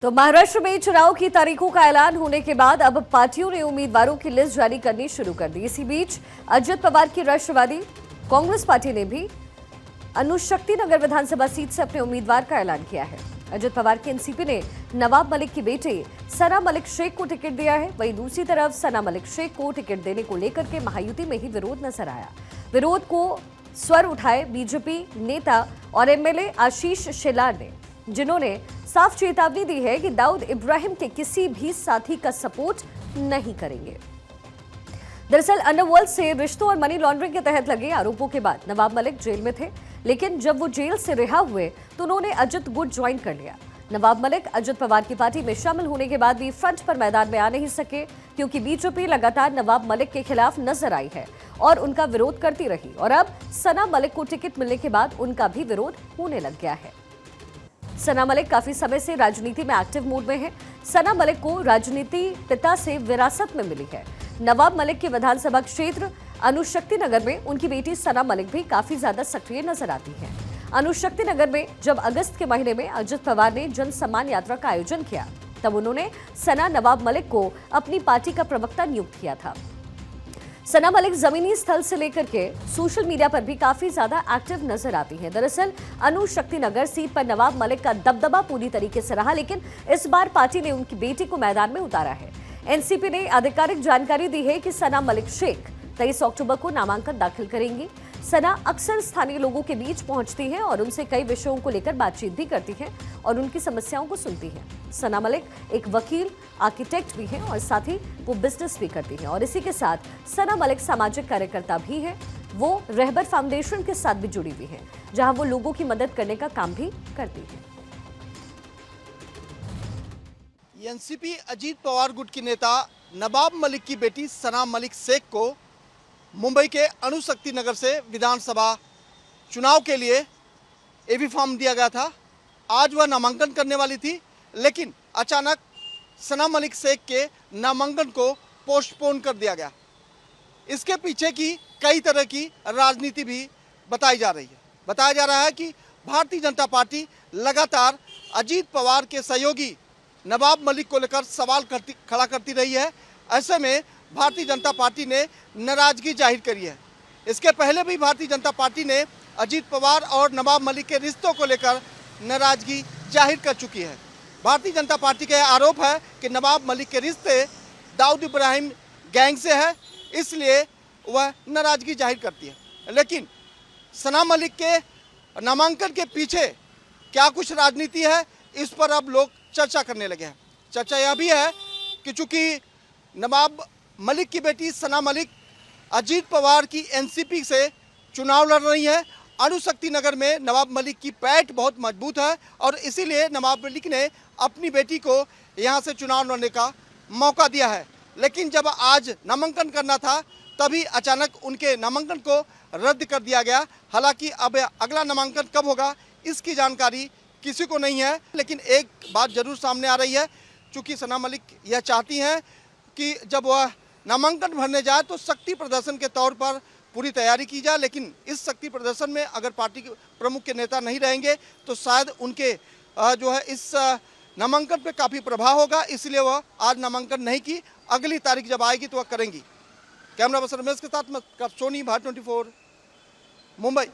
तो महाराष्ट्र में चुनाव की तारीखों का ऐलान होने के बाद अब पार्टियों ने उम्मीदवारों की लिस्ट जारी करनी शुरू कर दी। इसी बीच अजित पवार की राष्ट्रवादी कांग्रेस पार्टी ने भी अनुशक्ति नगर विधानसभा सीट से अपने उम्मीदवार का ऐलान किया है। अजित पवार की एनसीपी ने नवाब मलिक की बेटे सना मलिक शेख को टिकट दिया है। वहीं दूसरी तरफ सना मलिक शेख को टिकट देने को लेकर के महायुति में ही विरोध नजर आया। विरोध को स्वर उठाए बीजेपी नेता और एमएलए आशीष शेलार ने, जिन्होंने साफ चेतावनी दी है कि दाऊद इब्राहिम के किसी भी साथी का सपोर्ट नहीं करेंगे। दरअसल अंडरवर्ल्ड से रिश्तों और मनी लॉन्ड्रिंग के तहत लगे आरोपों के बाद नवाब मलिक जेल में थे, लेकिन जब वो जेल से रिहा हुए तो उन्होंने अजित गुट ज्वाइन कर लिया। नवाब मलिक अजित पवार की पार्टी में शामिल होने के बाद भी फ्रंट पर मैदान में आ नहीं सके, क्योंकि बीजेपी लगातार नवाब मलिक के खिलाफ नजर आई है और उनका विरोध करती रही। और अब सना मलिक को टिकट मिलने के बाद उनका भी विरोध होने लग गया है। सना मलिक काफी समय से राजनीति में एक्टिव मूड में है। सना मलिक को राजनीति पिता से विरासत में मिली है। नवाब मलिक के विधानसभा क्षेत्र अनुशक्ति नगर में उनकी बेटी सना मलिक भी काफी ज्यादा सक्रिय नजर आती है। अनुशक्ति नगर में जब अगस्त के महीने में अजित पवार ने जन सम्मान यात्रा का आयोजन किया, तब उन्होंने सना नवाब मलिक को अपनी पार्टी का प्रवक्ता नियुक्त किया था। सना मलिक जमीनी स्थल से लेकर के सोशल मीडिया पर भी काफी ज्यादा एक्टिव नजर आती हैं। दरअसल अनुशक्ति नगर सीट पर नवाब मलिक का दबदबा पूरी तरीके से रहा, लेकिन इस बार पार्टी ने उनकी बेटी को मैदान में उतारा है। एनसीपी ने आधिकारिक जानकारी दी है कि सना मलिक शेख 23 अक्टूबर को नामांकन दाखिल करेंगी। सना अक्सर स्थानीय लोगों के बीच पहुंचती हैं और उनसे कई विषयों को लेकर बातचीत भी करती हैं और उनकी समस्याओं को सुनती हैं। सना मलिक एक वकील, आर्किटेक्ट भी हैं और साथ ही वो बिजनेस भी करती हैं। और इसी के साथ सना मलिक सामाजिक कार्यकर्ता भी है। वो रहबर फाउंडेशन के साथ भी जुड़ी हुई है, जहां वो लोगों की मदद करने का काम भी करती है। एनसीपी अजीत पवार गुट की नेता नवाब मलिक की बेटी सना मलिक शेख को मुंबई के अनुशक्ति नगर से विधानसभा चुनाव के लिए एवी फॉर्म दिया गया था। आज वह नामांकन करने वाली थी, लेकिन अचानक सना मलिक शेख के नामांकन को पोस्टपोन कर दिया गया। इसके पीछे की कई तरह की राजनीति भी बताई जा रही है। बताया जा रहा है कि भारतीय जनता पार्टी लगातार अजीत पवार के सहयोगी नवाब मलिक को लेकर सवाल खड़ा करती रही है। ऐसे में भारतीय जनता पार्टी ने नाराजगी जाहिर करी है। इसके पहले भी भारतीय जनता पार्टी ने अजीत पवार और नवाब मलिक के रिश्तों को लेकर नाराजगी जाहिर कर चुकी है। भारतीय जनता पार्टी का आरोप है कि नवाब मलिक के रिश्ते दाऊद इब्राहिम गैंग से है, इसलिए वह नाराजगी जाहिर करती है। लेकिन सना मलिक के नामांकन के पीछे क्या कुछ राजनीति है, इस पर अब लोग चर्चा करने लगे हैं। चर्चा यह भी है कि चूंकि नवाब मलिक की बेटी सना मलिक अजीत पवार की एनसीपी से चुनाव लड़ रही है, अनुशक्ति नगर में नवाब मलिक की पैठ बहुत मजबूत है और इसीलिए नवाब मलिक ने अपनी बेटी को यहां से चुनाव लड़ने का मौका दिया है। लेकिन जब आज नामांकन करना था, तभी अचानक उनके नामांकन को रद्द कर दिया गया। हालांकि अब अगला नामांकन कब होगा, इसकी जानकारी किसी को नहीं है। लेकिन एक बात जरूर सामने आ रही है, चूँकि सना मलिक यह चाहती हैं कि जब वह नामांकन भरने जाए तो शक्ति प्रदर्शन के तौर पर पूरी तैयारी की जाए। लेकिन इस शक्ति प्रदर्शन में अगर पार्टी के प्रमुख के नेता नहीं रहेंगे तो शायद उनके जो है इस नामांकन पे काफ़ी प्रभाव होगा, इसलिए वह आज नामांकन नहीं की। अगली तारीख जब आएगी तो वह करेंगी। कैमरा पर्सन रमेश के साथ मैं सोनी, भारत 24, मुंबई।